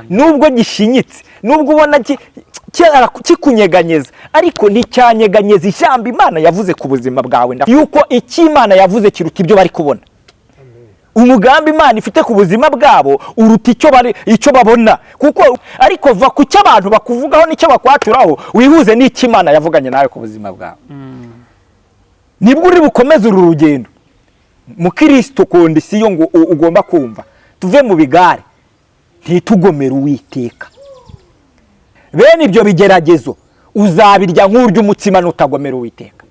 nubwo gishinyitse nubwo ubona kikunyeganyeza ariko nticyanyeganyeza ijambo Imana yavuze ku buzima bwawe yuko icyo Imana yavuze kiruta ibyo bari kubona. Umugambi Imana ifite ku buzima bwabo uruta icyo babona, kuko ariko va ku cyo abantu bakuvugaho n'icyo bakwaturaho wihuze n'icyo Imana yavuganye nawe ku buzima bwawe. Nibwo uri bukomeze uru rugendo mu Kristo kondisiyo ngo ugomba kumva tuve mu bigare ntitugomera Uwiteka. Bene ibyo bigeragezo uzabirya nk'urya umutsima n'utagomera Uwiteka.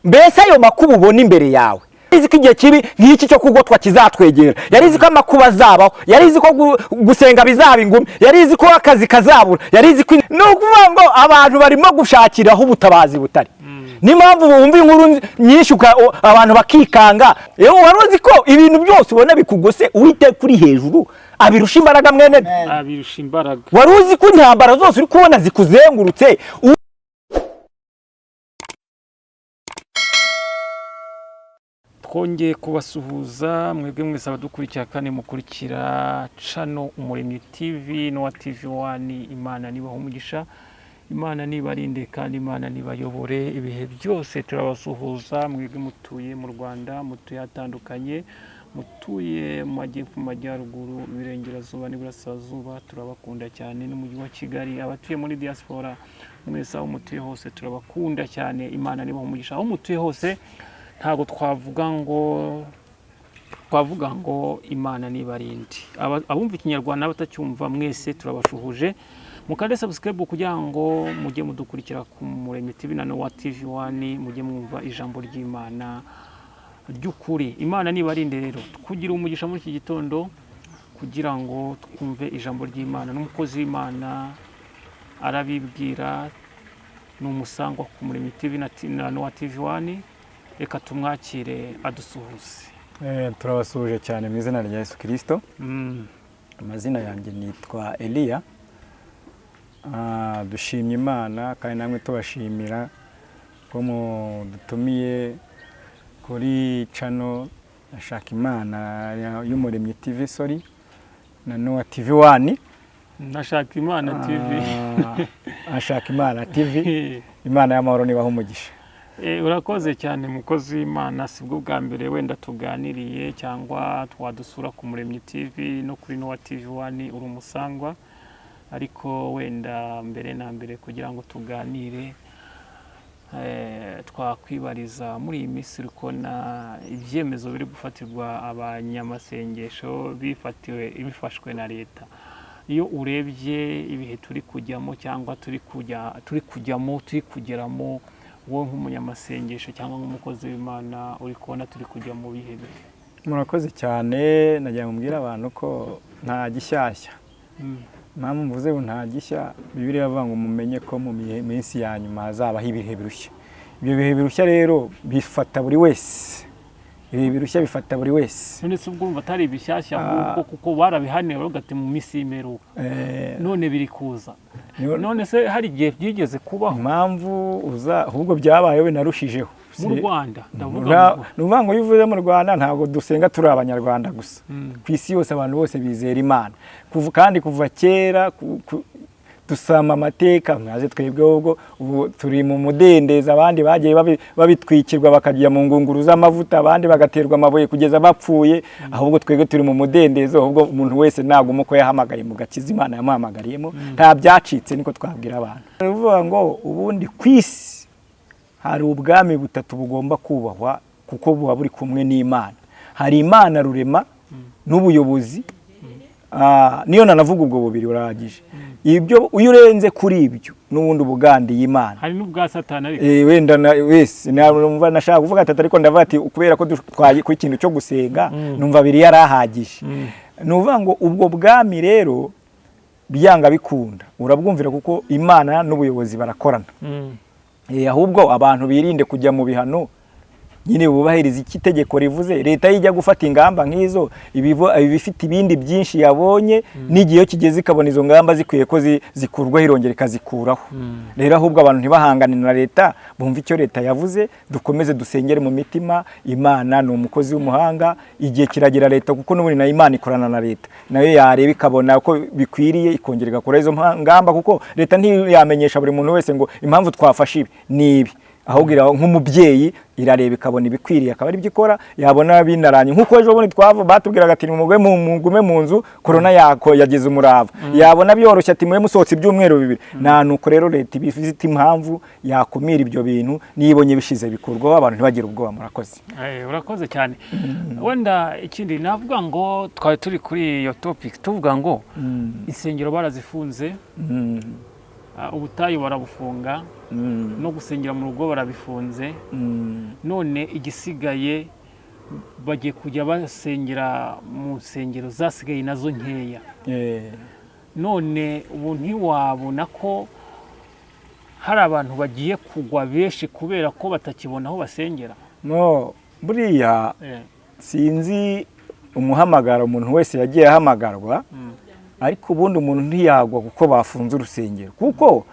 Mbese ayo makuba ubona imbere yawe yarizi ko igihe kibi nk'iki cyo kugotwa kizatwegera, yarizi ko amakuba azabaho, yarizi ko gusenga bizaba ingumi, yarizi ko akazi kazabura, yarizi ko n'ukuvuga ngo abantu barimo gushakiraho ubutabazi butari. Ni mpamvu bumva inkuru nyinshi abantu bakikanga. Wari uzi ko ibintu byose ubona bikugose Uwiteka uri hejuru abirusha imbaraga mwene abirusha imbaraga. Wari uzi ko intambara zose uri kubona zikuzengurutse twongeye kubasuhuza mwebwe mwese abadukurikira kandi mukurikira channel Umuremyi TV no TV1. Imana nibaho umugisha, Imana nibarinde kandi Imana nibayobore ibihe byose. Turabasuhuza mwebwe mutuye mu Rwanda, mutuye hatandukanye, mutuye mu majyepfo, majyaruguru, ibirengerazuba n'iburasirazuba, turabakunda cyane. N'umujyi wa Kigali, abatuye muri diaspora mwese aho mutuye hose turabakunda cyane. Imana nibaho umugisha aho mutuye hose. Ntago twavuga ngo Imana nibarinde. Abumva ikinyarwanda batacyumva mwese turabashuhuje. Mukande subscribe kugira ngo mujye mudukurikira ku Umuremyi TV na TV1, mujye mwumva ijambo ry'Imana ry'ukuri. Imana nibarinde rero kugira umugisha muri iki gitondo kugira ngo twumve ijambo ry'Imana. N'umukozi w'Imana arabibwira n'umusangwa ku Umuremyi TV na TV1. Reka tumwakire adusuhuze. Turabasuhuje cyane mu izina rya Yesu Kristo. Amazina yanjye nitwa Elia. Dushimye Imana kandi namwe tubashimira ko mudutumiye kuri channel Ashaka Imana y'Umuremyi TV na TV1. Nashaka Imana TV. Ashaka Imana TV. Imana y'amahoro nibaho umugisha. Urakoze cyane mukozi w'Imana. Sibwo bwa mbere wenda tuganiriye cyangwa twadusura ku Umuremyi TV no kuri TV1 uri umusangwa, ariko wenda mbere na mbere kugira ngo tuganire twakwibariza muri iyi minsi rukona ibyemezo biri gufatirwa abanyamasengesho bifashwe na leta. Iyo urebye ibihe turi kujyamo cyangwa turi kugeramo, wowe nk'umunyamasengesho cyangwa nk'umukozi w'Imana uri kubona turi kujya mu bihe bihe? Murakoze cyane. Nagira ngo mbwire abantu ko nta gishyashya. Mpamvu mvuze ngo nta gishya, Bibiliya iravuga ngo mumenye ko mu minsi ya nyuma hazabaho ibihe birushya. Ibyo bihe birushya rero bifata buri wese. Ibihe birushya bifata buri wese. None se ubwo umva atari ibishyashya ahubwo kuko barabihaniwe bagati mu minsi y'imperuka. None biri kuza. None se hari igihe byigeze kubaho? Impamvu ahubwo byabaye we narushijeho mu Rwanda. Nuvuga ngo iyo uvuze mu Rwanda ntabwo dusenga turi abanyarwanda gusa. Ku isi yose abantu bose bizera Imana. Kandi kuva kera dusama amateka mwaje twebwe ubwo turi mu mudendeza. Abandi bagiye babitwikirwa bakajya mu ngunguru z'amavuta, abandi bagaterwa amabuye kugeza bapfuye. Ahubwo twebwe turi mu mudendezo. Ahubwo umuntu wese ntabwo umuko yahamagaye mu gakiza Imana yamuhamagariyemo nta byacitse, niko twabwira abantu. Bivuga ngo ubundi ku isi hari ubwami butatu bugomba kubahwa kuko buba buri kumwe n'Imana. Hari Imana rurema n'ubuyobozi. Niyo nanavuga ubwo bubiri urahagije. Ibyo uyu urenze kuri ibyo n'ubundi ubugandiye Imana. Hari n'ubwa Satani ariko. Wenda wese numva nashaka kuvuga atatu, ariko ndavuga ati kubera ko twaye ku ikintu cyo gusenga numva biri yarahagije. Nuvuga ngo ubwo bwami rero byanga bikunda urabwumvira kuko Imana n'ubuyobozi barakorana. Ahubwo abantu birinde kujya mu bihano nyine bubahiriza iki itegeko rivuze. Leta yijya gufata ingamba nk'izo ibifite ibindi byinshi yabonye n'igihe kigeze ikabona izo ngamba zikwiye ko zikurwaho irongera ikazikuraho. Rero ahubwo abantu ntibahangane na leta, bumva icyo leta yavuze, dukomeze dusengere mu mitima. Imana ni umukozi w'umuhanga, igihe kiragira leta kuko n'ubundi na Imana ikorana na leta, nayo yareba ikabona ko bikwiriye ikongera igakora izo ngamba, kuko leta ntiyamenyesha buri muntu wese ngo impamvu twafashe ibi ni ibi, ahubwo nk'umubyeyi irareba ikabona ibikwiriye akaba ari byo ikora. Yabona binaranye nk'uko ejo bundi batubwiraga ati mugume mu nzu korona yagize umurava, yabona byoroshye ati mwe musohotse ibyumweru 2. nta nuko rero leta ibifite impamvu yakumira ibyo bintu, nibonye bishize bikurwaho abantu ntibagire ubwoba. Murakoze. Urakoze cyane. Wenda ikindi navuga ngo twari turi kuri iyo topic tuvuga ngo insengero barazifunze, ubutayu barabufunga, no gusengera mu rugo barabifunze, none igisigaye bagiye kujya basengera mu nsengero zasigaye nazo nkeya. None ubu ntiwabona ko hari abantu bagiye kugwa benshi kubera ko batakibona aho basengera? No, buriya sinzi umuhamagara umuntu wese yagiye ahamagarwa, ariko ubundi umuntu ntiyagwa kuko bafunze urusengero, kuko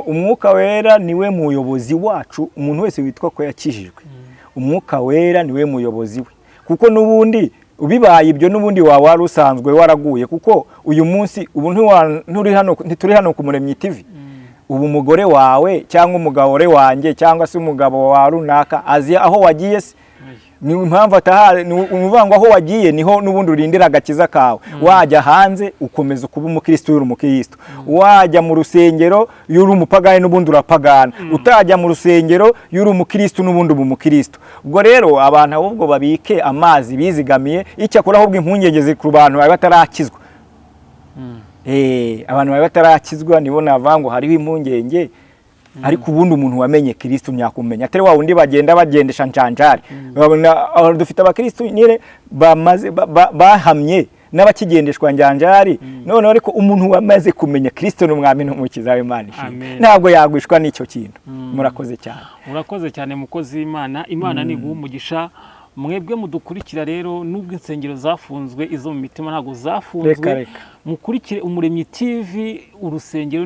umwuka wera niwe muyobozi wacu. Umuntu wese witwa ko yakijijwe, umwuka wera niwe muyobozi we, kuko n'ubundi ubibaye ibyo n'ubundi wari usanzwe waraguye, kuko uyu munsi ubu ntituri hano ku Muremyi TV. Ubu umugore wawe cyangwa umugabo wanjye cyangwa se umugabo wa runaka azi aho wagiye se, ni impamvu atahari. Ni umuvango aho wagiye niho n'ubundi urindira agakiza kawe. Wajya hanze ukomeza kuba umukristo y'uri umukristo, wajya mu rusengero y'uri umupagani n'ubundi urapagana, utajya mu rusengero y'uri umukristo n'ubundi ubu umukristo. Ubwo rero abantu ahubwo babike amazi bizigamiye, icyakora ahubwo impungenge ku bantu bari batarakizwa. Abantu bari batarakizwa nibo navango hariho impungenge, ariko ubundi umuntu wamenye Kristo nyakumenya atari wa wundi bagenda bagendesha ncanjari. Dufite abakristo nyire bamaze bahamye n'abakigendeshwa njanjari, none ariko umuntu wamaze kumenya Kristo n'umwami n'umukiza w'Imana ntabwo yagwishwa n'icyo kintu. Murakoze cyane. Murakoze cyane mukozi w'Imana. Imana ni umugisha. Mwebwe mudukurikira rero, nubwo insengero zafunzwe, izo mu mitima ntabwo zafunzwe. Mukurikire Umuremyi TV, urusengero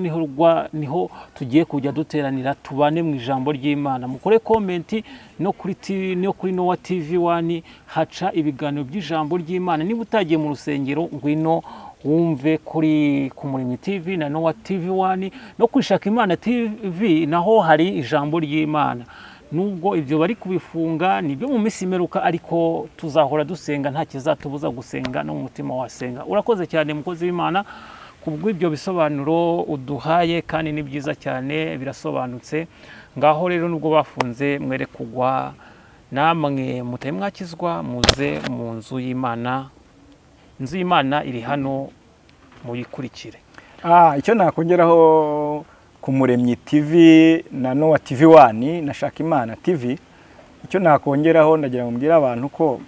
niho tugiye kujya duteranira, tubane mu ijambo ry'Imana. Mukore komenti no kuri Noah TV 1 haca ibiganiro by'ijambo ry'Imana. Niba utagiye mu rusengero, ngwino wumve ku Muremyi TV na Noah TV 1, no kwishaka Imana TV naho hari ijambo ry'Imana. Nubwo ibyo bari kubifunga nibyo mu minsi imeruka, ariko tuzahora dusenga, nta kizatubuza gusenga no mu mutima wasenga. Urakoze cyane mukozi w'Imana kubw'ibyo bisobanuro uduhaye, kandi ni byiza cyane, birasobanutse. Ngaho rero nubwo bafunze mwere kugwa, namwe mutaye mwakizwa, muze mu nzu y'Imana. Inzu y'Imana iri hano, muyikurikire. Icyo nakongeraho ku Muremyi TV na Noah TV 1 na Shaka Imana TV, icyo nakongeraho ndagira ngo mbwira abantu ko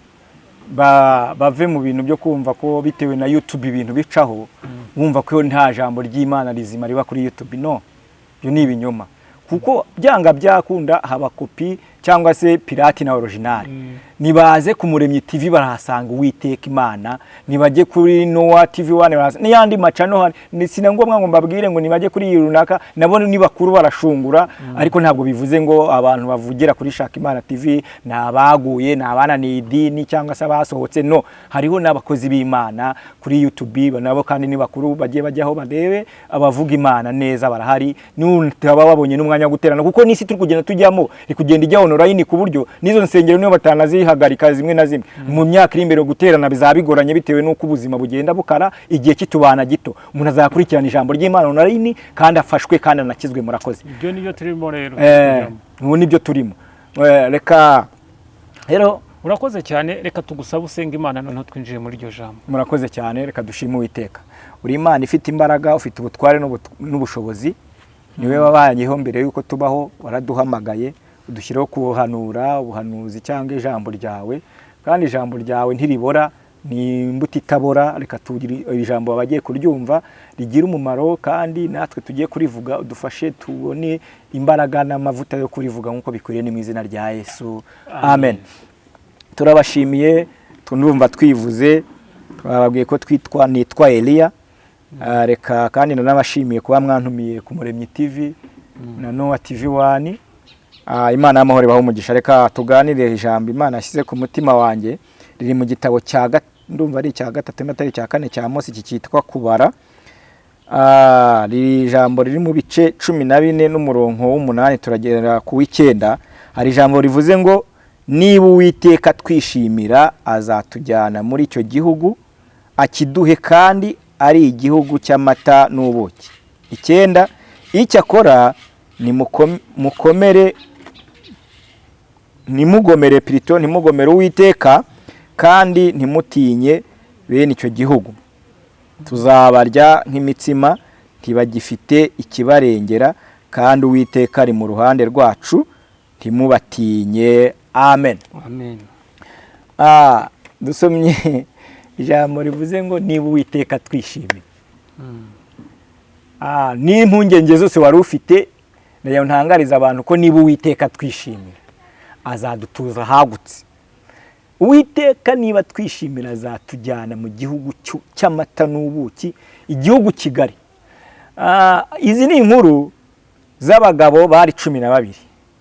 bave mu bintu byo kumva ko bitewe na YouTube ibintu bicaho bumva ko nta jambo ry'Imana rizima riba kuri YouTube. No, byo ni ibinyoma, kuko byanga byakunda haba kopi cyangwa se pirate na original. Nibaze ku Muremyi TV barahasanga Uwiteka Imana, nibajye kuri Noah TV 1 n'iyandi macano hari. Ni sinangomwa ngo mbabwire ngo nibajye kuri iyi runaka, nabone nibakuru barashungura, ariko ntabwo bivuze ngo abantu bavugira kuri Shaka Imana TV nabaguye nabana ni idini cyangwa se basohotse. No, hariho n'abakozi b'Imana kuri YouTube nabo, kandi nibakuru bagiye bajyaho badebe abavuga Imana neza barahari. N'utaba wabonye n'umwanya wo guterana, kuko nisi turi kugenda tujyamo ikugenda ijya online ku buryo nizo nsengero niyo batanazihagarika zimwe na zimwe. Mu myaka iri imbere guterana bizabigoranye bitewe n'uko ubuzima bugenda bukara, igihe kitubana gito umuntu azakurikirana ijambo ry'Imana online kandi afashwe kandi anakizwe. Murakoze. Ibyo nibyo turimo rero. Ubu nibyo turimo. Reka rero urakoze cyane, reka tugusaba usenga Imana noneho twinjiye muri iryo jambo. Murakoze cyane, reka dushime Uwiteka. Uri Imana ifite imbaraga, ufite ubutware n'ubushobozi, niwe wabayeho mbere yuko tubaho, waraduhamagaye udushyiraho kuhanura ubuhanuzi cyangwa ijambo ryawe, kandi ijambo ryawe ntiribora ni imbuto itabora. Reka tugire ijambo abagiye kuryumva rigira umumaro, kandi natwe tugiye kurivuga udufashe tubone imbaraga n'amavuta yo kurivuga nk'uko bikwiriye mu izina rya Yesu, amen. Turabashimiye, tunumva twivuze, twababwiye ko nitwa Elia. Reka kandi nanabashimiye kuba mwantumiye ku Muremyi TV na Noah TV 1. Imana y'amahoro ibahe umugisha. Reka tuganire ijambo Imana yashyize ku mutima wanjye, riri mu gitabo ndumva ari icya 3 atari icya 4 cya Mose, cyitwa kubara. Riri ijambo riri mu bice 14 n'umurongo w'8 turagera ku w'9. Hari ijambo rivuze ngo niba Uwiteka twishimira azatujyana muri icyo gihugu akiduhe, kandi ari igihugu cy'amata n'ubuki. 9, icyakora ntimugomere Uwiteka kandi ntimutinye bene icyo gihugu. Tuzabarya nk'imitsima, ntibagifite ikibarengera, kandi Uwiteka ari mu ruhande rwacu, ntimubatinye. Amen. Amen. Dusomye ijambo rivuze ngo niba Uwiteka twishimira. N'impungenge zose wari ufite, nayo ntangariza abantu ko niba Uwiteka twishimira azadutuza hagutse. Uwiteka niba twishimira azatujyana mu gihugu cy'amata n'ubuki, igihugu kigari. Izi ni inkuru z'abagabo bari 12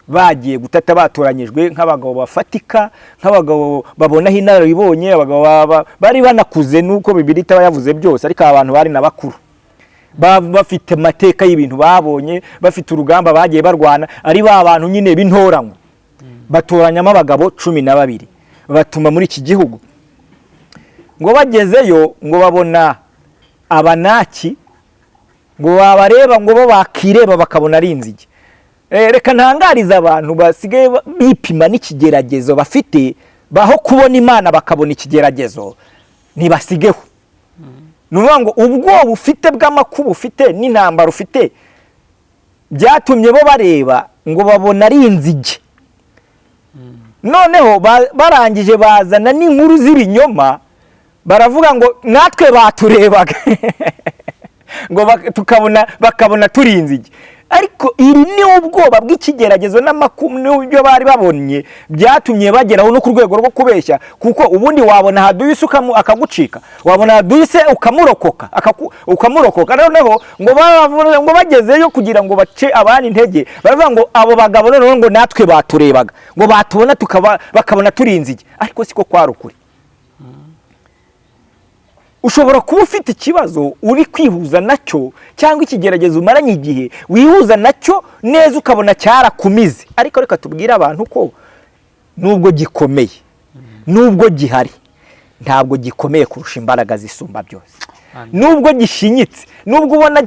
bagiye gutata, batoranyijwe nk'abagabo bafatika, nk'abagabo babonaho inararibonye, abagabo bari banakuze nuko Bibiliya itaba yavuze byose, ariko abantu bari nabakuru, bafite amateka y'ibintu babonye, bafite urugamba bagiye barwana, ari ba bantu nyine b'intoranywa. Batoranyamo abagabo 12 batuma muri iki gihugu. Ngo bagezeyo ngo babona Abanaki, ngo babareba, ngo bo bakireba bakabona ari inzige. Reka ntangariza abantu basigaye bipima n'ikigeragezo bafite, baho kubona Imana bakabona ikigeragezo, ntibasigeho. Nuvuga ngo ubwoba ufite bw'amakuba ufite n'intambara ufite byatumye bo bareba ngo babona ari inzige. Noneho barangije bazana n'inkuru z'ibinyoma, baravuga ngo natwe baturebaga ngo bakabona turi inzige. Ariko iri ni ubwoba bw'ikigeragezo n'amakuba n'ibyo bari babonye byatumye bageraho no ku rwego rwo kubeshya, kuko ubundi wabona haduyise akagucika, wabona haduyise ukamurokoka. Noneho ngo bagezeyo kugira ngo bace abandi intege, baravuga ngo abo bagabo noneho ngo natwe baturebaga, ngo batubona bakabona turi inzige. Ariko siko kwari ukuri. Ushobora kuba ufite ikibazo uri kwihuza nacyo, cyangwa ikigeragezo umaranye igihe wihuza nacyo neza ukabona cyarakumize. Ariko reka tubwire abantu ko nubwo gikomeye, nubwo gihari, ntabwo gikomeye kurusha imbaraga zisumba byose. Nubwo gishinyitse, nubwo ubona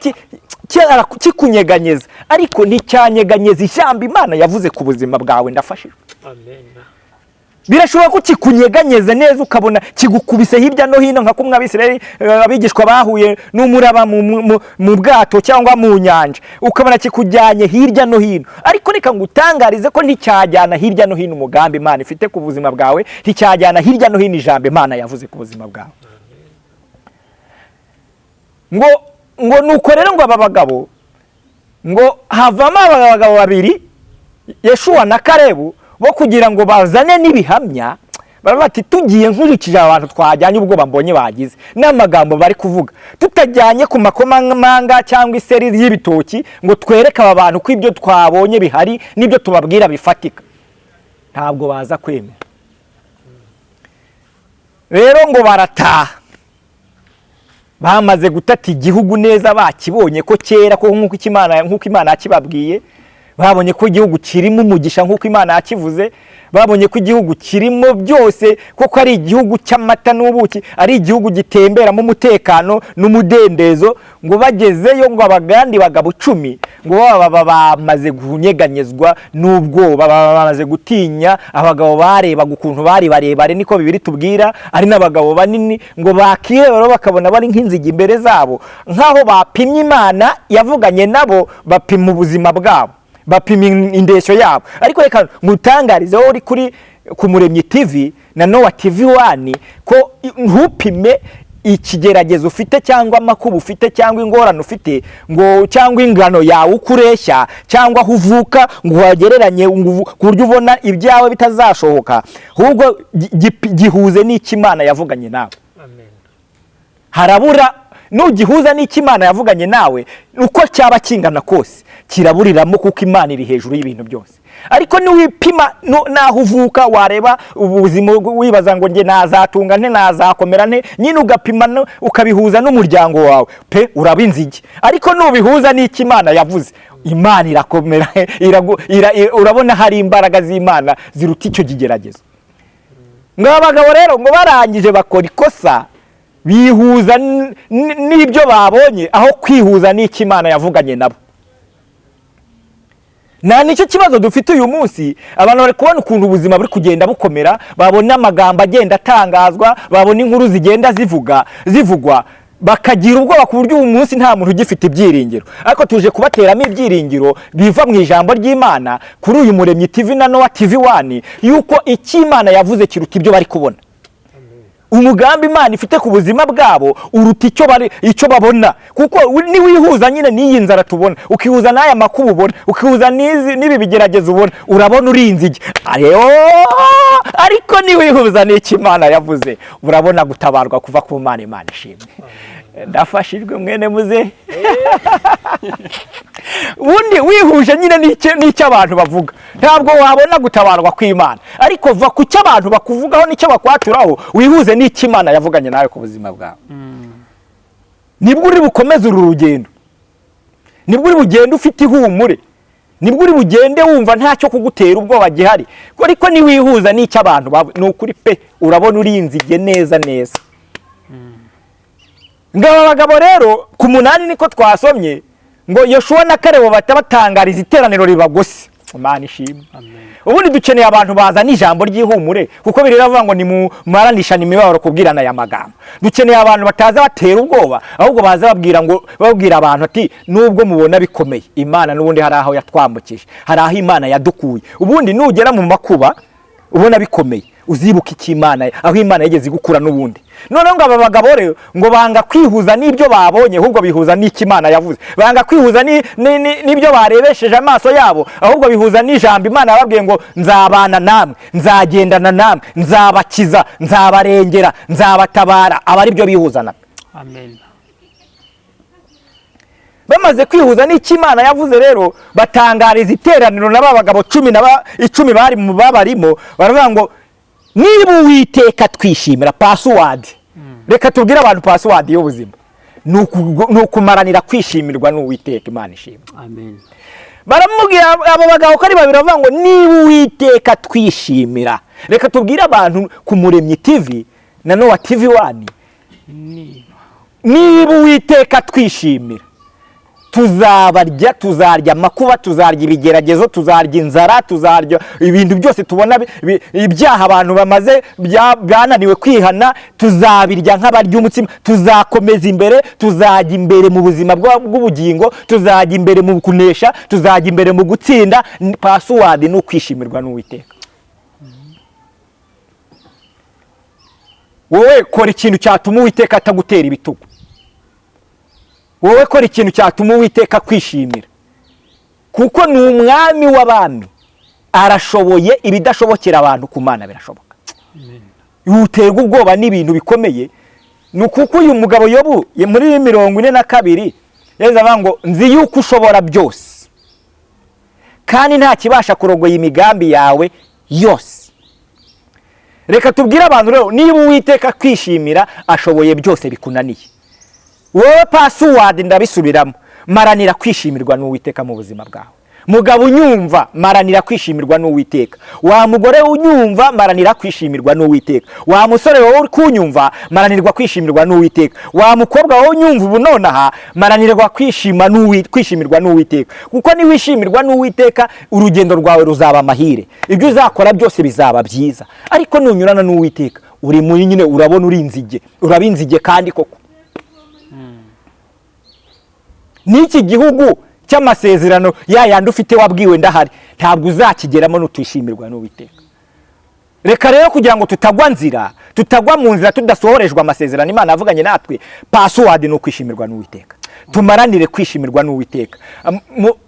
kikunyeganyeza, ariko nticyanyeganyeza ijambo Imana yavuze ku buzima bwawe. Ndafashijwe. Amen. Birashobora ko kikunyeganyeza neza ukabona kigukubise hirya no hino, nka kumwe Abisirayeli abigishwa bahuye n'umuraba mu bwato cyangwa mu nyanja, ukabona kikujyanye hirya no hino. Ariko reka ngutangarize ko nticyajyana hirya no hino umugambi Imana ifite ku buzima bwawe, nticyajyana hirya no hino ijambo Imana yavuze ku buzima bwawe. Ngo nuko rero ngo aba bagabo, ngo havamo abagabo 2, Yeshuwa na Kalebu, bo kugira ngo bazane n'ibihamya. Bati tugiye nkurikije abantu twajyanye ubwoba mbonye bagize n'amagambo bari kuvuga, tutajyanye ku makomamanga cyangwa iseri y'ibitoki, ngo twereke aba bantu ko ibyo twabonye bihari n'ibyo tubabwira bifatika, ntabwo baza kwemera. Rero ngo barataha, bamaze gutata igihugu neza, bakibonye ko kera ko nk'uko Imana yakibabwiye, babonye ko igihugu kirimo umugisha nk'uko Imana yakivuze, babonye ko igihugu kirimo byose, kuko ari igihugu cy'amata n'ubuki, ari igihugu gitemberamo umutekano n'umudendezo. Ngo bagezeyo ngo abagandi bagabo 10 ngo bamaze gunyeganyezwa n'ubwoba, bamaze gutinya. Abagabo barebaga ukuntu bari barebare, niko Bibiliya tubwira, ari n'abagabo banini, ngo bakireba bakabona bari nk'inzige imbere zabo, nk'aho bapimye Imana yavuganye nabo, bapima ubuzima bwabo, bapima indeshyo yabo. Ariko reka ngutangarize wowe uri kuri ku Muremyi TV na Nowa TV 1 ko ntupime ikigeragezo ufite cyangwa amakuba ufite cyangwa ingorane ufite ngo cyangwa ingano yawe ukureshya cyangwa aho uvuka ngo wagereranye ku buryo ubona ibyawe bitazashoboka, ahubwo gihuze n'ikimana yavuganye nawe. Harabura nugihuza n'ikimana yavuganye nawe uko cyaba kingana kose kiraburiramo, kuko Imana iri hejuru y'ibintu byose. Ariko niwipima naho uvuka wareba ubuzima wibaza ngo nge nazatunga nte nazakomera nte, nyine ugapima ukabihuza n'umuryango wawe pe urabinzige. Ariko nubihuza n'ikimana yavuze, Imana irakomera, urabona hari imbaraga z'Imana ziruta icyo kigeragezo. Ngabagabo rero ngo barangije bakora ikosa bihuza n'ibyo babonye aho kwihuza n'ikimana yavuganye nabo. Na nicyo kibazo dufite uyu munsi, abantu bari kubona ukuntu ubuzima buri kugenda bukomera, babona amagambo agenda atangazwa, babona inkuru zigenda zivugwa, bakagira ubwoba ku buryo uyu munsi nta muntu ugifite ibyiringiro. Ariko tuje kubateramo ibyiringiro biva mu ijambo ry'Imana kuri uyu Muremyi TV na Nowa TV 1, yuko ikimana yavuze kiruta ibyo bari kubona. Umugambi Imana ifite ku buzima bwabo uruta icyo babona, kuko ni wihuza nyine n'iyi nzara tubona, ukihuza n'aya makuba ubona, ukihuza n'ibi bigeragezo ubona, urabona urinzige. Ariko ni wihuza n'ikimana yavuze, urabona gutabarwa kuva ku Mana. Imana ishimwe. Ndafashijwe mwene muze. Ubundi wihuje nyine n'icyo abantu bavuga, ntabwo wabona gutabarwa kw'Imana. Ariko va ku cyo abantu bakuvugaho n'icyo bakwaturaho, wihuze n'ikimana yavuganye nawe ku buzima bwawe. Nibwo uri bukomeze uru rugendo, nibwo uri bugende ufite ihumure, nibwo uri bugende wumva ntacyo kugutera ubwoba gihari. Ariko ni wihuza n'icyo abantu ni ukuri pe urabona urinzige neza. Ngaba bagabo rero ku 8 niko twasomye ngo Yoshua na Kalebu batabatangariza iteraniro ribagose. Imana ishimwe. Ubundi dukeneye abantu baza n'ijambo ry'ihumure, kuko biriravuga ngo nimumaranisha imibabaro kubwirana ya magambo. Dukeneye abantu bataza batera ubwoba, ahubwo baza babwira abantu ati nubwo mubona bikomeye, Imana n'ubundi hari aho yatwambukije, hari aho Imana yadukuye. Ubundi nugera mu makuba ubona bikomeye, uzibuka ikimana aho Imana yigeze gukura n'ubundi. None ngo aba bagabo rero ngo banga kwihuza n'ibyo babonye, ahubwo bihuza n'ikimana yavuze. Banga kwihuza n'ibyo barebesheje amaso yabo, ahubwo bihuza n'ijambo Imana yababwiye ngo nzabana namwe, nzagendana namwe, nzabakiza, nzabarengera, nzabatabara. Aba ari byo bihuza nabyo. Amen. Bamaze kwihuza n'ikimana yavuze rero, batangariza iteraniro n'aba bagabo 10 bari mu babarimo, baravuga ngo niba Uwiteka twishimira password. Reka tubwire abantu password y'ubuzima nukumaranira kwishimirwa n'Uwiteka. Imana ishimwe. Amen. Baramubwira abo bagabo ko ari babiri, bavuga ngo niba Uwiteka twishimira. Reka tubwire abantu ku Muremyi TV na Nowa TV 1, niba Uwiteka twishimira, tuzabarya, tuzarya amakuba, tuzarya ibigeragezo, tuzarya inzara, tuzarya ibintu byose tubona ibyaha abantu bamaze byananiwe kwihana, tuzabirya nk'abarya umutsima, tuzakomeza imbere, tuzajya imbere mu buzima bw'ubugingo, tuzajya imbere mu kunesha, tuzajya imbere mu gutsinda. Password ni ukwishimirwa n'Uwiteka. Wowe kora ikintu cyatuma Uwiteka atagutera ibitugu. Wowe kora ikintu cyatuma Uwiteka kwishimira, kuko ni umwami w'abami, arashoboye ibidashobokera abantu, ku Mana birashoboka. Uterwa ubwoba n'ibintu bikomeye. Nukuko uyu mugabo Yobu muri 42 yeza avuga ngo nzi yuko ushobora byose kandi nta kibasha kurogoya imigambi yawe yose. Reka tubwire abantu rero, niba Uwiteka kwishimira, ashoboye byose bikunaniye. Wowe password ndabisubiramo, maranira kwishimirwa n'Uwiteka mu buzima bwawe. Mugabo unyumva, maranira kwishimirwa n'Uwiteka. Wa mugore unyumva, maranira kwishimirwa n'Uwiteka. Wa musore wowe kunyumva, maranirwa kwishimirwa n'Uwiteka. Wa mukobwa wowe unyumva ubu nonaha, maranirwa kwishimirwa n'Uwiteka. Kuko ni wishimirwa n'Uwiteka, urugendo rwawe ruzaba amahire, ibyo uzakora byose bizaba byiza. Ariko nunyurana n'Uwiteka, uri muri nyine urabona urinzige, urabinzige kandi koko. Niki gihugu cy'amasezerano yandi ufite wabwiwe ndahari, ntabwo uzakigeramo n'utishimirwa n'Uwiteka. reka rero kugira ngo tutagwa mu nzira tudasohorejwe amasezerano Imana yavuganye natwe, password ni ukwishimirwa n'Uwiteka. Tumaranire kwishimirwa n'Uwiteka.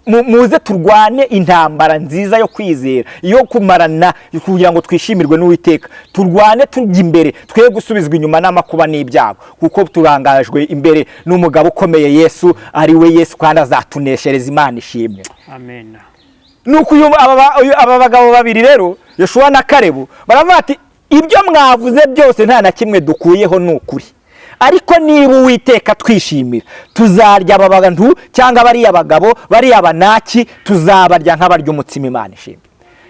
Muze turwane intambara nziza yo kwizera, yo kumarana kugira ngo twishimirwe n'Uwiteka. Turwane tujya imbere, twe gusubizwa inyuma n'amakuba n'ibyago, kuko turangajwe imbere n'umugabo ukomeye Yesu, ari we Yesu, kandi azatuneshereza. Imana ishimwe. Amen. Nuko aba bagabo babiri rero, Yoshua na Kalebu, baravuga ati ibyo mwavuze byose nta na kimwe dukuyeho n'ukuri, ariko niba Uwiteka twishimira, tuzarya aba bantu cyangwa bariya bagabo bariya banaki, tuzabarya nk'abarya umutsima. Imana ishimwe.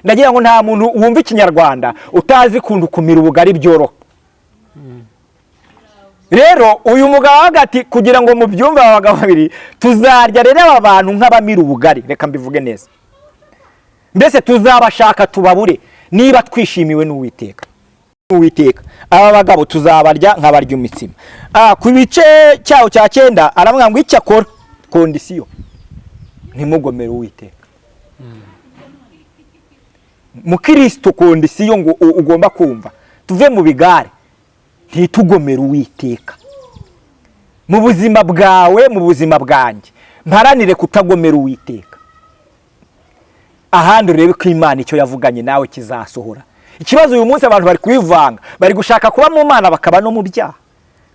Ndagira ngo nta muntu wumva ikinyarwanda utazi kundu kumira ubugari byoroha. Rero uyu mugabo hagati, kugira ngo mubyumve aba bagabo babiri, tuzarya rero aba bantu nk'abamira ubugari. Reka mbivuge neza, mbese tuzabashaka tubabure niba twishimiwe n'Uwiteka. Aba bagabo tuzabarya nk'abarya imitsima. Ku bice cyaho cya 9 aramwanga ngo icyakora kondisiyo ntimugomere Uwiteka. Mukristo kondisiyo ngo ugomba kumva, tuve mu bigare, ntitugomere Uwiteka. Mu buzima bwawe, mu buzima bwanjye, mparanire kutagomera Uwiteka. Ahandi urebe ko Imana icyo yavuganye nawe kizasohora. Ikibazo uyu munsi abantu bari kwivanga, bari gushaka kuba mu Mana bakaba no mu byaha,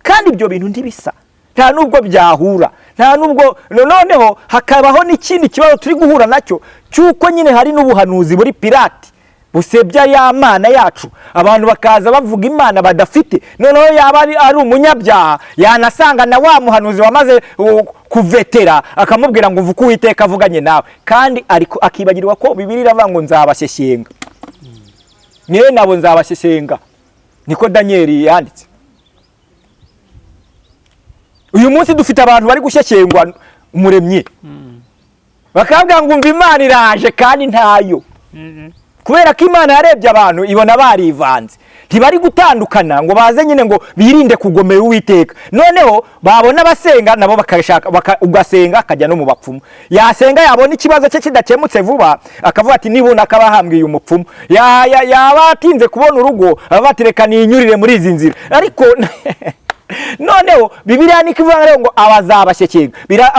kandi ibyo bintu ntibisa, nta nubwo byahura, nta nubwo. Noneho hakabaho n'ikindi kibazo turi guhura nacyo, cyuko nyine hari n'ubuhanuzi buri pirate busebya ya Mana yacu, abantu bakaza bavuga Imana badafite. Noneho yaba ari umunyabyaha, yanasanga na wa muhanuzi wamaze kuvetera akamubwira ngo uvuke Uwiteka avuganye nawe, kandi ariko akibagirwa ko Bibiliya iravuga ngo nzabashyesenga. Niwe nabo nzabashyesenga, niko Danieli yanditse. Uyu munsi dufite abantu bari gushyeshyengwa Umuremyi, bakavuga ngo umva Imana iraje kandi ntayo. Kubera ko Imana yarebye abantu ibona barivanze, ntibari gutandukana ngo baze nyine ngo birinde kugomera Uwiteka. Noneho babona abasenga nabo bakashaka, ugasenga akajya no mu bapfumu. Yasenga yabona ikibazo cye kidakemutse vuba, akavuga ati nibona akabahambwiye umupfumu. Yaba atinze kubona urugo, avuga ati reka ninyurire muri izi nzira. Ariko noneho Bibiliya nikivuga rero ngo abazabashyekenga.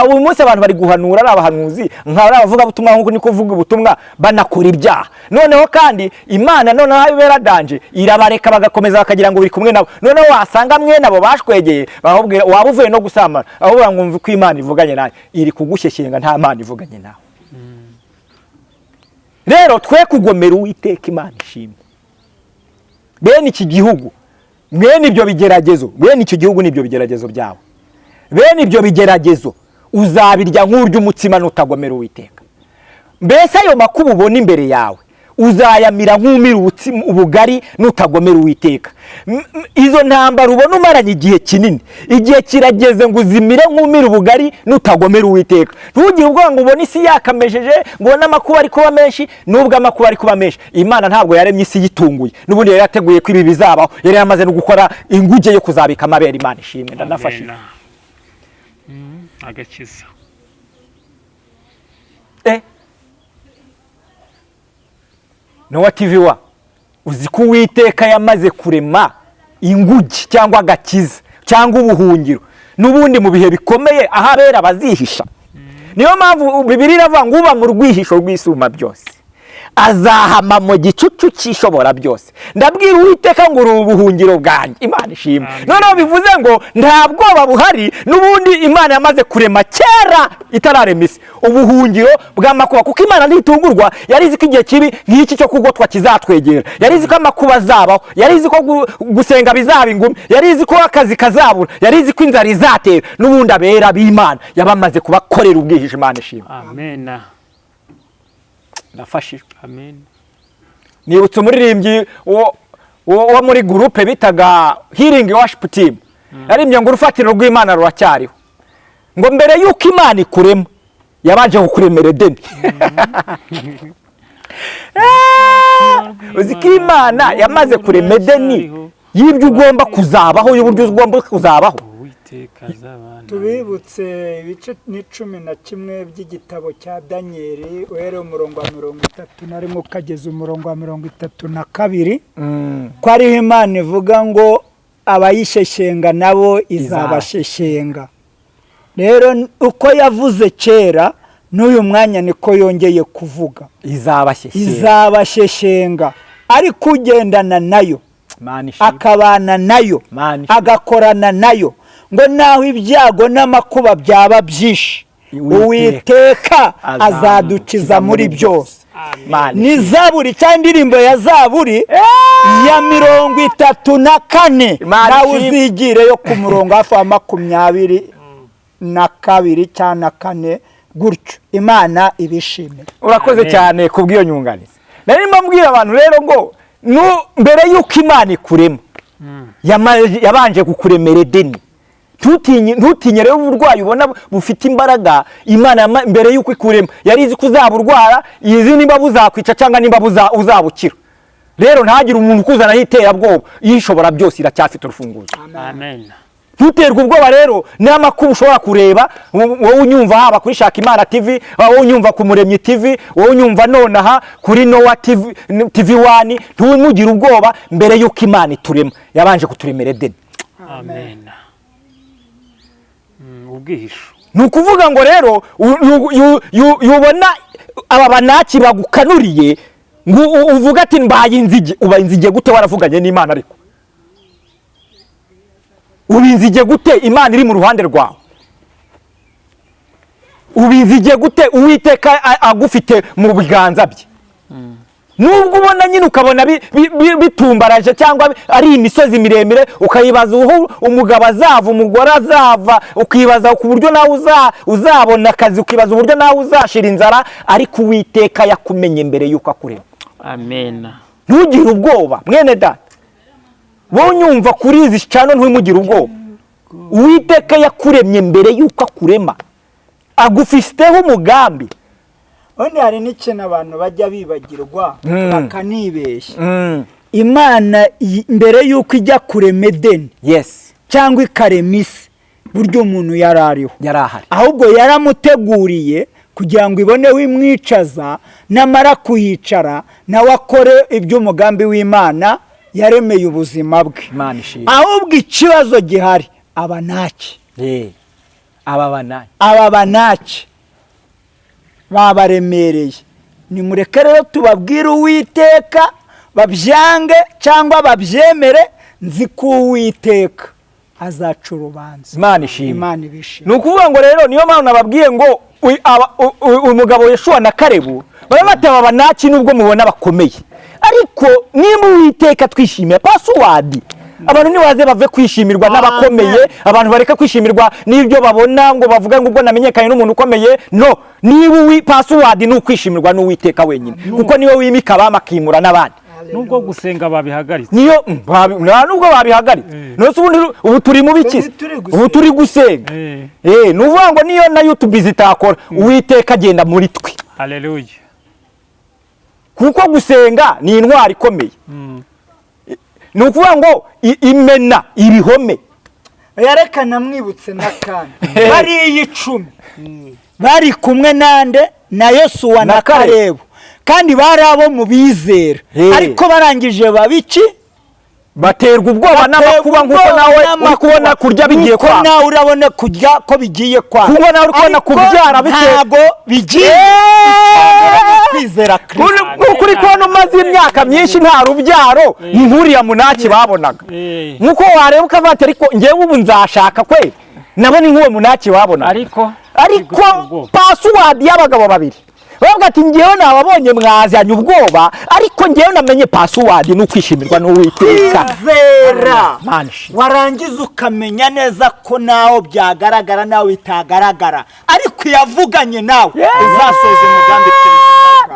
Uyu munsi abantu bari guhanura, ari abahanuzi, nk'abavuga butumwa, nk'uko niko kuvuga ubutumwa, banakora ibyaha. Noneho kandi Imana noneho habera danje, irabareka bagakomeza bakagira ngo biri kumwe nabo. Noneho wasanga mwe nabo bashwegeye, bahubwira waba uvuye no gusamara, ahubwo ngo mvuga ko Imana ivuganye nawe, iri kugushyeshyenga, nta Mana ivuganye nawe. Rero twe kugomera Uwiteka. Imana ishimwe. Bene iki gihugu, mwene ibyo bigeragezo, mwene icyo gihugu n'ibyo bigeragezo byawe, bene ibyo bigeragezo uzabirya nk'urya umutsima nutagomera Uwiteka. Mbese ayo makuba ubona imbere yawe uzayamira nk'umira ubugari nutagomera Uwiteka. Izo ntambara ubona umaranye igihe kinini, igihe kirageze ngo uzimire nk'umira ubugari nutagomera Uwiteka. Ntugire ubwoba ngo ubone isi yakamejeje, ngo ubone amakuba ari kuba menshi. Nubwo amakuba ari kuba menshi, Imana ntabwo yaremye isi yitunguye, n'ubundi yari yateguye ko ibi bizabaho, yari yamaze no gukora inguge yo kuzabika amabere. Imana ishimwe. Ndanafashe agakiza. Nowa TV wa uzi ko Uwiteka yamaze kurema inguge cyangwa agakiza cyangwa ubuhungiro n'ubundi mu bihe bikomeye aho abera bazihisha. Niyo mpamvu Bibiliya iravuga ngo uba mu rwihisho rw'Isumba byose azahama mu gicucu cy'Ishobora byose. Ndabwira Uwiteka ngo uri ubuhungiro bwanjye. Imana ishimwe. Noneho bivuze ngo nta bwoba buhari, n'ubundi Imana yamaze kurema kera itararema isi ubuhungiro bw'amakuba, kuko Imana ntitungurwa. Yari izi ko igihe kibi nk'iki cyo kugotwa kizatwegera, yari izi ko amakuba azabaho, yari izi ko gusenga bizaba ingumi, yari izi ko akazi kazabura, yari izi ko inzara izatera. N'ubundi abera b'Imana yabamaze kubakorera ubwihisho. Imana ishimwe. Amen. Nafashijwe. Amen. Nibutse umuririmbyi wo muri groupe bitaga Healing Worship Team. Yaririmbye ngo urufatiro rw'Imana ruracyariho. Ngo mbere yuko Imana ikurema yabanje kukuremera Edeni. Uzi ko Imana yamaze kurema Edeni y'ibyo ugomba kuzabaho, y'uburyo ugomba kuzabaho. Uwiteka azabana. tubibutse ibice ni 11 by'igitabo cya Daniyeli uhereye umurongo wa 31 ukageza umurongo wa 32 ko ariho Imana ivuga ngo abayisheshenga nabo izabasheshenga. Rero uko yavuze kera n'uyu mwanya niko yongeye kuvuga izabasheshenga, ariko ugendana nayo akabana nayo agakorana nayo ngo naho ibyago n'amakuba byaba byinshi Uwiteka azadukiza muri byose. Ni Zaburi cyangwa indirimbo ya Zaburi ya 34 nawe uzigire yo ku murongo hafi wa 22 cyangwa 4 gutyo. Imana ibishime. Urakoze cyane kubw'iyo nyunganizi. Nari mbabwira abantu rero ngo mbere y'uko Imana ikurema yabanje kukuremera Edeni. Ntutinye rero uburwayi ubona bufite imbaraga. Imana mbere y'uko ikurema yari izi kuzaburwara, izi nimba buzakwica cyangwa nimba uzabukira. Rero ntagire umuntu ukuzana y'iterabwoba, yishobora byose iracyafite urufunguzo. Amen. Ntuterwe ubwoba rero n'amakuru ushobora kureba, wowe unyumva haba kuri Shaka Imana TV, wowe unyumva ku Muremyi TV, wowe unyumva nonaha kuri Nowa TV1. Ntumugira ubwoba mbere y'uko Imana iturema yabanje kuturemera Edeni. Amen. Ubwihisho. Nukuvuga ngo rero yubona aba banaki bagukanuriye ngo uvuga ati mbaye inzige. Uba inzige gute waravuganye n'Imana? Ariko ubinzige gute Imana iri mu ruhande rwawe? Ubinzige gute Uwiteka agufite mu biganza bye? Nubwo ubona nyine ukabona bitumbaraje cyangwa ari imisozi miremire, ukayibaza umugabo azava, umugore azava, ukibaza ku buryo nawe uzabona akazi, ukibaza uburyo nawe uzashira inzara, ariko Uwiteka yakumenye mbere y'uko akurema. Amen. Ntugire ubwoba mwene data, wowe unyumva kuri izi cano ntugire ubwoba. Uwiteka yakuremye mbere y'uko akurema, agufiteho umugambi. Undi hari n'ikintu abantu bajya bibagirwa bakanibeshya. Imana mbere y'uko ijya kurema Edeni cyangwa ikarema isi, buryo umuntu yarariho yarahari, ahubwo yaramuteguriye kugira ngo ibone wimwicaza, namara kuyicara nawe akore iby'umugambi w'Imana yaremeye ubuzima bwe. Ahubwo ikibazo gihari abanaki, aba banaki babaremereye. Nimureke rero tubabwire Uwiteka, babyange cyangwa babyemere, nzi ko Uwiteka azaca urubanza. Imana ibishime. Nukuvuga ngo rero niyo mpamvu nababwiye ngo umugabo Yeshuwa na Kalebu bataba abanaki nubwo mubona bakomeye, ariko nimba Uwiteka twishimiye password. Abantu nibaze bave kwishimirwa n'abakomeye, abantu bareka kwishimirwa n'ibyo babona ngo bavuga ngo ubwo namenyekanye n'umuntu ukomeye. No, niba password ni ukwishimirwa n'Uwiteka wenyine, kuko niwe wimika bamakimura n'abandi. Nubwo gusenga babihagaritse, niyo nubwo babihagaritse. Nose ubu turi mu biki? Ubu turi gusenga. Nuvuga ngo niyo na YouTube zitakora, Uwiteka agenda muri twe. Haleluya. Kuko gusenga ni intwari ikomeye. Nukuvuga ngo imena ibihome. Yarekana mwibutse nakandi bari 10 bari kumwe nande na Yosuwa na Kalebu, kandi bari abo mu bizera, ariko barangije babiki baterwa ubwoba n'amakuba, nkuko nawe uri kubona kurya bigiye kwa, nawe urabona kurya ko bigiye kwa, kuko nawe uri kubona kubyara ntago bigiye kwizera Kristo. Kuri kubona umaze imyaka myinshi nta rubyaro, ni nkuriya munaki babonaga. Nkuko wareba ukavuga ariko ngewe ubu nzashaka kwe, nabone nk'uwo munaki wabona, ariko password y'abagabo babiri bavuga ati ngewe nababonye mwazanye ubwoba, ariko ngewe namenye password ni ukwishimirwa n'Uwiteka. Kwizera warangiza ukamenya neza ko naho byagaragara nawe bitagaragara, ariko yavuganye nawe uzasoza umugambi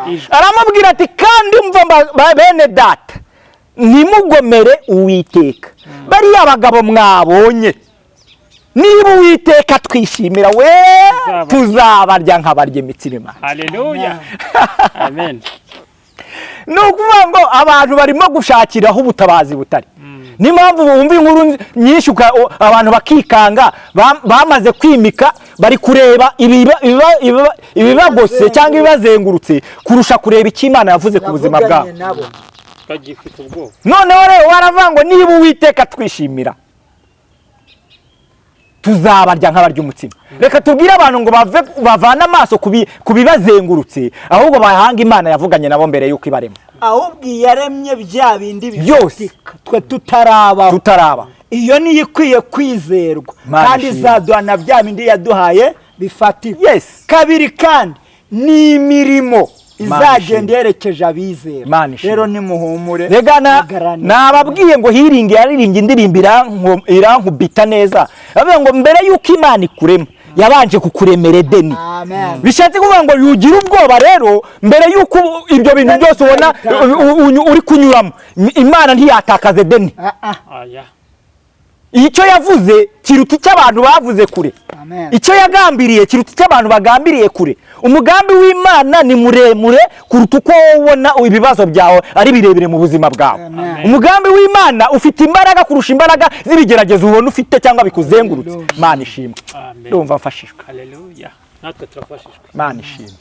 Kristo. Aramubwira ati kandi umva bene data, ntimugomere Uwiteka. Bariya abagabo mwabonye, niba Uwiteka twishimira we tuzabarya nk'abarya imitsima. Haleluya. Amen. Nukuvuga ngo abantu barimo gushakiraho ubutabazi butari. n'impamvu wumva inkuru nyinshi abantu bakikanga bamaze kwimika bari kureba ibibagose cyangwa ibibazengurutse kurusha kureba icyo Imana yavuze ku buzima bwabo. Noneho rero waravuga ngo niba Uwiteka twishimira tuzabarya nk'abarya umutsima. Reka tubwire abantu ngo bavane amaso ku bibazengurutse ahubwo bahanga Imana yavuganye nabo mbere y'uko ibarema. Ahubwo yaremye bya bindi byose twe tutaraba. Iyo niyo ikwiye kwizerwa kandi izaduhana bya bindi yaduhaye bifatika. Kabiri kandi ni imirimo izagenda yerekeje abizera. Rero nimuhumure. Rega nababwiye ngo hiringi yaririmbye indirimbo irankubita neza. Bavuga ngo mbere y'uko Imana ikurema yabanje kukuremera Edeni. Bishatse kuvuga ngo yugira ubwoba rero mbere y'uko ibyo bintu byose ubona uri kunyuramo Imana ntiyatakaze Edeni. Icyo yavuze kiruta icyo abantu bavuze kure. Icyo yagambiriye kiruta icyo abantu bagambiriye kure. Umugambi w'Imana ni muremure kuruta uko ubona ibibazo byawe ari birebire mu buzima bwawe. Umugambi w'Imana ufite imbaraga kurusha imbaraga z'ibigeragezo ubona ufite cyangwa bikuzengurutse. Imana ishimwe. Ndumva mfashishwe. Haleluya. Natwe turafashishwe. Imana ishimwe.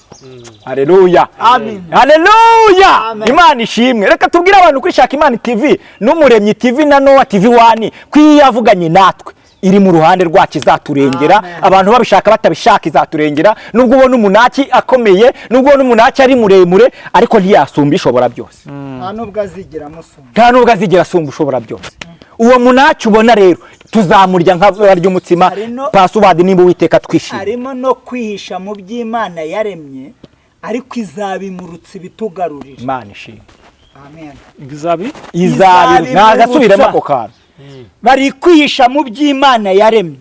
Haleluya. Amen. Haleluya. Imana ishimwe. Reka tubwire abantu kuri Shaka Imana TV n'Umuremyi TV na Noah TV 1 kwiyavuganye natwe. Iri mu ruhande rwacu izaturengera. Abantu babishaka batabishaka izaturengera. Nubwo ubona umunaki akomeye, nubwo ubona umunaki ari muremure, ariko ntiyasumba ishobora byose. Nta nubwo azigira musumba. Nta nubwo azigira asumba ushobora byose. Uwo munaki ubona rero tuzamurya nk'abarya umutsima. Password nimba Uwiteka twishimye. Harimo no kwihisha mu by'Imana yaremye, ariko izabimurutse bitugarurira. Imana ishimwe. Amen. Izabi nagasubiremo ako kantu. Bari kwihisha mu by'Imana yaremye,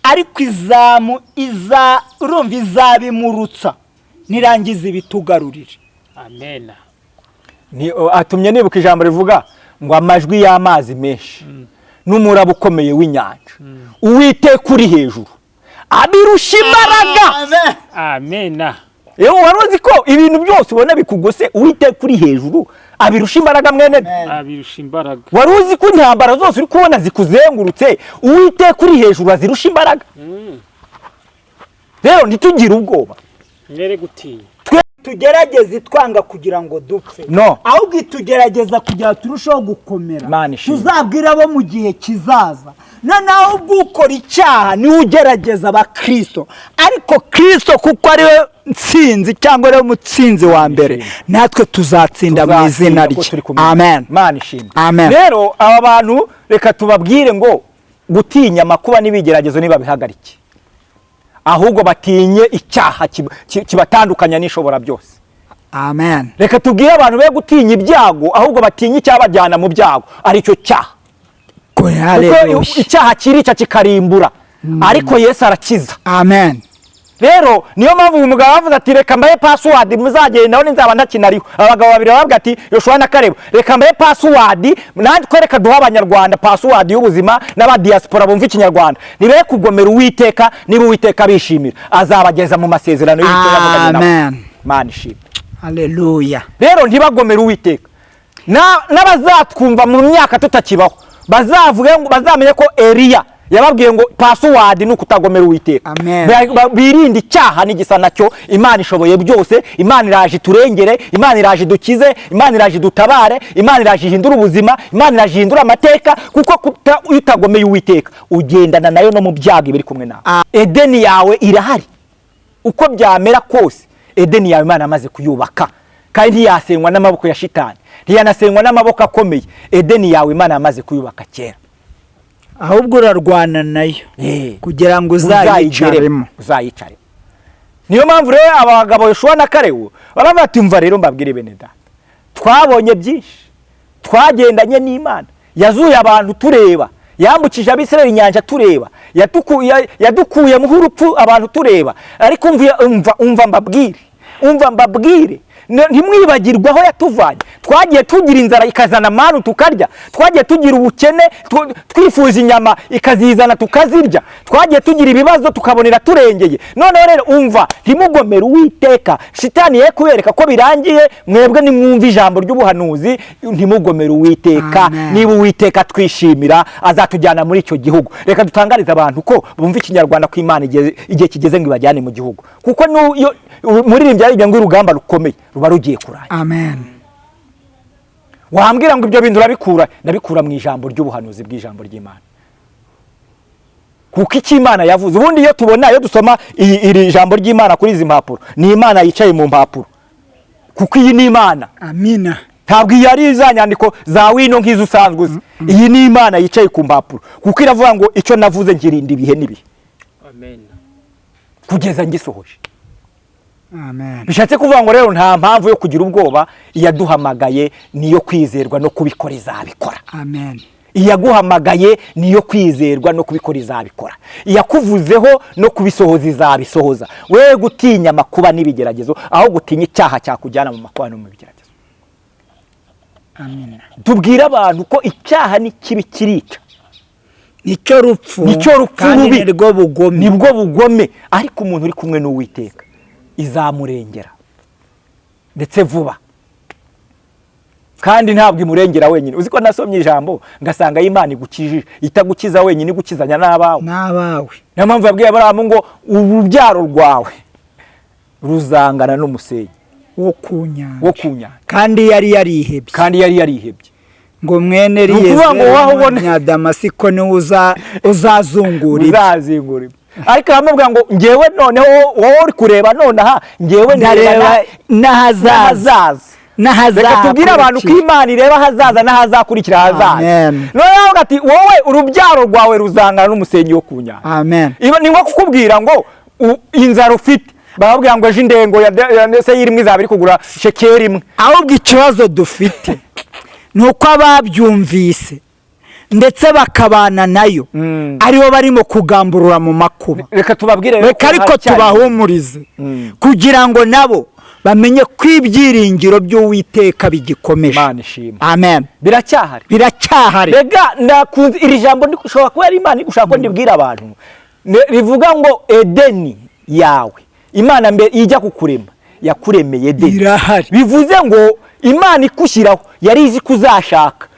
ariko urumva izabimurutsa nirangiza ibitugarurira. Amen. Atumye nibuka ijambo rivuga ngo amajwi y'amazi menshi n'umuraba ukomeye w'inyanja Uwiteka uri hejuru abirusha imbaraga. Amen. Waruzi ko ibintu byose ubona bikugose Uwiteka uri hejuru abirusha imbaraga mwene. Abirusha imbaraga. Waruzi ko intambara zose uri kubona zikuzengurutse Uwiteka uri hejuru azirusha imbaraga. Rero ntitugire ubwoba. Mwere gutinya. Tugerageze twanga kugira ngo dupfe. No. Ahubwo tugerageza kugira turushaho gukomera. Tuzabwira abo mu gihe kizaza. Noneho ubwo ukora icyaha ni ugerageza abakristo, ariko Kristo kuko ari we ntsinzi cyangwa ari we mutsinzi wa mbere, natwe tuzatsinda mu izina rye. Amen. Imana ishimwe. Amen. Rero aba bantu reka tubabwire ngo gutinya amakuba n'ibigeragezo niba bihagarike, ahubwo batinye icyaha kibatandukanya n'ishobora byose. Amen. Reka tubwire abantu be gutinya ibyago, ahubwo batinye icyabajyana mu byago aricyo cyaha. Kuko icyaha kirica kikarimbura, ariko Yesu arakiza. Amen. Rero niyo mpamvu uyu mugabo avuze ati reka mbaye password muzagendaho ninzaba ntakinariho. Abagabo babiri bavuga ati Yoshua na Kalebo reka mbaye password nandi kwereka duha abanyarwanda password y'ubuzima n'aba diaspora bumva ikinyarwanda. Nibe kugomera Uwiteka, niba Uwiteka bishimira azabageza mu masezerano y'Uwiteka muganye nabo. Amen. Imana ishimwe. Haleluya. Rero ntibagomera Uwiteka. N'abazatwumva mu myaka tutakibaho bazavuge ngo bazamenye ko Eliya yababwiye ngo password ni ukutagomera Uwiteka. Birinde icyaha n'igisa nacyo. Imana ishoboye byose. Imana iraje turengere, Imana iraje dukize, Imana iraje dutabare, Imana iraje ihindura ubuzima, Imana iraje ihindura amateka, kuko utagomeye Uwiteka ugendana nayo no mu byago biri kumwe nawe. Edeni yawe irahari uko byamera kose. Edeni yawe Imana amaze kuyubaka kandi ntiyasenywa n'amaboko ya shitani, ntiyanasenywa n'amaboko akomeye. Edeni yawe Imana amaze kuyubaka kera, ahubwo urarwana nayo kugira ngo uzayicaremo. Niyo mpamvu rero abagabo Yoshua na Kalebo baravuga ati umva rero mbabwire bene data, twabonye byinshi, twagendanye n'Imana, yazuye abantu tureba, yambukije Abisirayeli inyanja tureba, yadukuye mu urupfu abantu tureba, ariko umva mbabwire ntimwibagirwe aho yatuvanye. Twagiye tugira inzara ikazana manu tukarya, twagiye tugira ubukene twifuza inyama ikazizana tukazirya, twagiye tugira ibibazo tukabonera turengeye. Noneho rero umva, ntimugomere Uwiteka. Shitani ye kubereka ko birangiye, mwebwe nimwumva ijambo ry'ubuhanuzi, ntimugomere Uwiteka. Niba Uwiteka twishimira azatujyana muri icyo gihugu. Reka dutangarize abantu ko bumva ikinyarwanda ko Imana igihe kigeze ngo ibajyane mu gihugu, kuko muririmbyi yaribye ngo urugamba rukomeye ruba rugiye kurangira. Amen. Wambwira ngo ibyo bintu ndabikura mu ijambo ry'ubuhanuzi bw'ijambo ry'Imana, kuko iki Imana yavuze. Ubundi iyo dusoma iri jambo ry'Imana kuri izi mpapuro, ni Imana yicaye mu mpapuro, kuko iyi ni Imana. Amina. Ntabwo iyi ari za nyandiko za wino nk'izo usanzwe uzi. Iyi ni Imana yicaye ku mpapuro, kuko iravuga ngo icyo navuze ngirinda ibihe n'ibihe. Amen. Kugeza ngisohoje. Amen. Bishatse kuvuga ngo rero nta mpamvu yo kugira ubwoba. Iyaduhamagaye niyo kwizerwa no kubikora izabikora. Amen. Iyaguhamagaye niyo kwizerwa no kubikora izabikora. Iyakuvuzeho no kubisohoza izabisohoza. Wewe gutinya amakuba n'ibigeragezo, aho gutinya icyaha cyakujyana mu makuba no mu bigeragezo. Amen. Tubwira abantu ko icyaha ni kibi kirica, nicyo rupfu rubi, nibwo bugome. Ariko umuntu uri kumwe n'Uwiteka izamurengera ndetse vuba, kandi ntabwo imurengera wenyine. Uziko nasomye ijambo ngasanga Imana igukijije, itagukiza wenyine, igukizanya n'abawe. Niyo mpamvu yabwiye Aburahamu ngo urubyaro rwawe ruzangana n'umusenyi wo ku nyanja, kandi yari yarihebye ngo mwene Eliyezeri Damasiko niwe uzazungura. Ariko aramubwira ngo ngewe noneho wowe uri kureba nonaha, ngewe ndareba n'ahazaza. Reka tubwire abantu ko Imana ireba ahazaza n'ahazakurikira ahazaza. Noneho ati wowe urubyaro rwawe ruzangana n'umusenyi wo ku nyanja. Amen. Ni nko kukubwira ngo inzara ufite, barabwira ngo ejo indengo ya Seyiri imwe izaba iri kugura shekeri imwe. Ahubwo ikibazo dufite ni uko ababyumvise ndetse bakabana nayo aribo barimo kugamburura mu makuba. Reka tubabwire, reka ariko tubahumurize kugira ngo nabo bamenye ko ibyiringiro by'Uwiteka bigikomeje. Amen. Biracyahari. Rega ndakunze iri jambo, ndikushobora kuba ari Imana igushaka ko ndibwira abantu. Rivuga ngo Edeni yawe, Imana mbere ijya kukurema yakuremeye Edeni. Irahari. Bivuze ngo Imana ikushyiraho yari izi kuzashaka.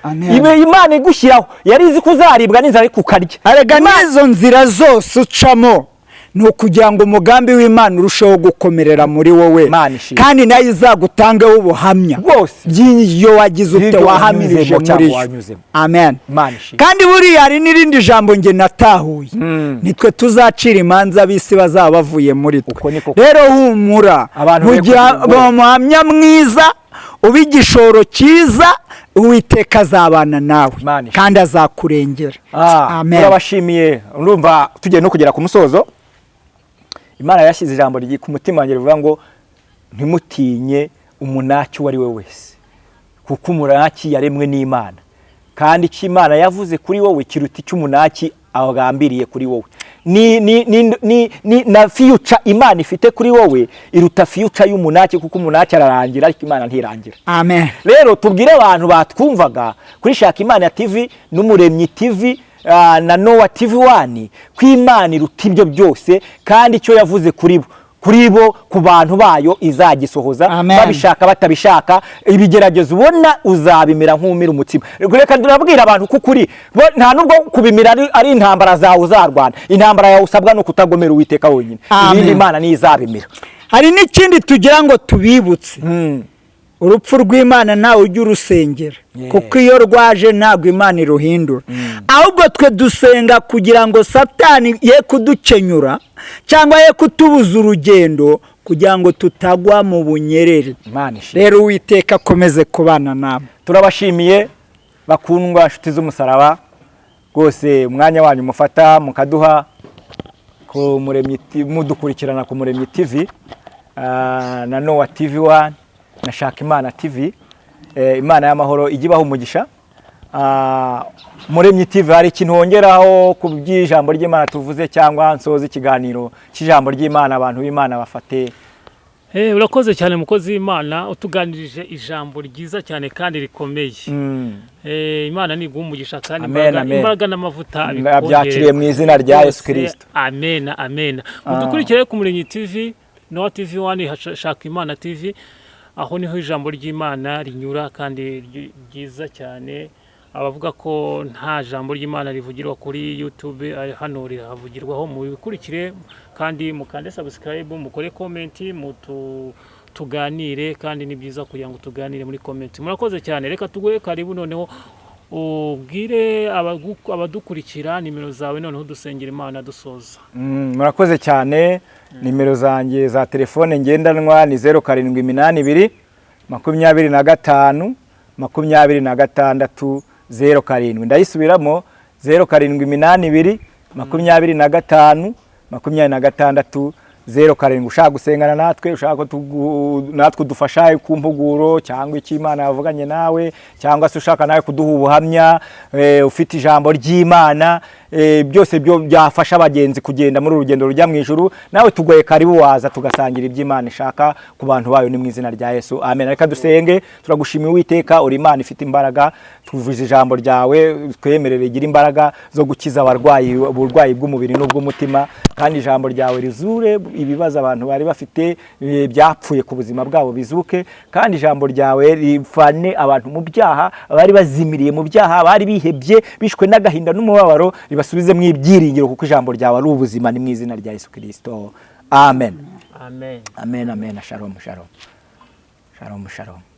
Imana igushyiraho yari izi kuzaribwa n'inzara kukarya. Arega n'izo nzira zose ucamo ni ukugira ngo umugambi w'Imana urusheho gukomerera muri wowe, kandi nayo izagutangeho ubuhamya by'iyo wagize ute wahamirije muri yo. Amen. Kandi buriya hari n'irindi jambo nge natahuye, nitwe tuzacira imanza ab'isi bazaba bavuye muri twe. Rero humura, umuhamya mwiza uba igishoro cyiza, Uwiteka azabana nawe kandi azakurengera. Amen. Turabashimiye. Urumva tugiye no kugera ku musozo. Imana yashyize ijambo ku mutima wanjye rivuga ngo ntimutinye umunaki uwo ari we wese, kuko umunaki yaremwe n'Imana, kandi icyo Imana yavuze kuri wowe kiruta icyo umunaki agambiriye kuri wowe. Na future Imana ifite kuri wowe iruta future y'umunaki, kuko umunaki ararangira ariko Imana ntirangira. Amen. Rero tubwire abantu batwumvaga kuri Shaka Imana TV n'Umuremyi TV na Noah TV1 ko Imana iruta ibyo byose, kandi icyo yavuze kuri bo ku bantu bayo izagisohoza, babishaka batabishaka. Ibigeragezo ubona uzabimira nk'umira umutima. Reka ndabwira abantu ko kuri nta nubwo kubimira ari intambara zawe uzarwana. Intambara yawe usabwa no kutagomera Uwiteka wenyine, ibindi Imana ni izabimira. Hari n'ikindi tugira ngo tubibutse, urupfu rw'Imana nawe ujya urusengera, kuko iyo rwaje ntabwo Imana iruhindura. Ahubwo twe dusenga kugira ngo Satani ye kudukenyura cyangwa ye kutubuza urugendo, kugira ngo tutagwa mu bunyerere. Rero Uwiteka akomeze kubana nabo. Turabashimiye bakundwa nshuti z'umusaraba, rwose umwanya wanyu mufata mukaduha ku Muremyi, mudukurikirana ku Muremyi TV na Noah TV1 na Shaka Imana TV. Imana y'amahoro igibaho umugisha. Muremyi TV, hari ikintu wongeraho ku by'ijambo ry'Imana tuvuze, cyangwa nsoza ikiganiro cy'ijambo ry'Imana abantu b'Imana bafate urakoze cyane mukozi w'Imana utuganirije ijambo ryiza cyane kandi rikomeye. Imana ni umugisha kandi imbaraga n'amavuta byakiriye mu izina rya Yesu Kristo. Amen amen. Mudukurikire ku Muremyi TV no TV 1 Shaka Imana TV, aho niho ijambo ry'Imana rinyura kandi ryiza cyane. Abavuga ko nta jambo ry'Imana rivugirwa kuri YouTube, hano rihavugirwaho. Mu bikurikire kandi mukande subscribe, mukore comment, tuganire kandi ni byiza kugira ngo tuganire muri comment. Murakoze cyane, reka tugoye karibu noneho ubwire abadukurikira nimero zawe noneho dusengera Imana dusoza. Murakoze cyane. Nimero zanjye za telefone ngendanwa ni 0782 25 26 07. Ndayisubiramo 0782 25 26 07. Ushaka gusengana natwe, ushaka natwe dufasha ku mpuguro cyangwa icyo Imana yavuganye nawe, cyangwa se ushaka nawe kuduha ubuhamya, ufite ijambo ry'Imana, byose byo byafasha abagenzi kugenda muri urugendo rujya mu ijuru, nawe tugoye karibu waza tugasangira iby'Imana ishaka ku bantu bayo ni mu izina rya Yesu. Amen. Reka dusenge. Turagushimiye Uwiteka, uri Imana ifite imbaraga, tuvuze ijambo ryawe, twemerere igira imbaraga zo gukiza uburwayi bw'umubiri n'ubw'umutima, kandi ijambo ryawe rizure ibibazo abantu bari bafite byapfuye ku buzima bwabo bizuke, kandi ijambo ryawe rifane abantu mu byaha, bari bazimiriye mu byaha, bari bihebye bishwe n'agahinda n'umubabaro, ribasubize mu ibyiringiro, kuko ijambo ryawe ari ubuzima, ni mu izina rya Yesu Kristo. Amen. Amen. Amen. Amen. Shalom. Shalom. Shalom. Shalom.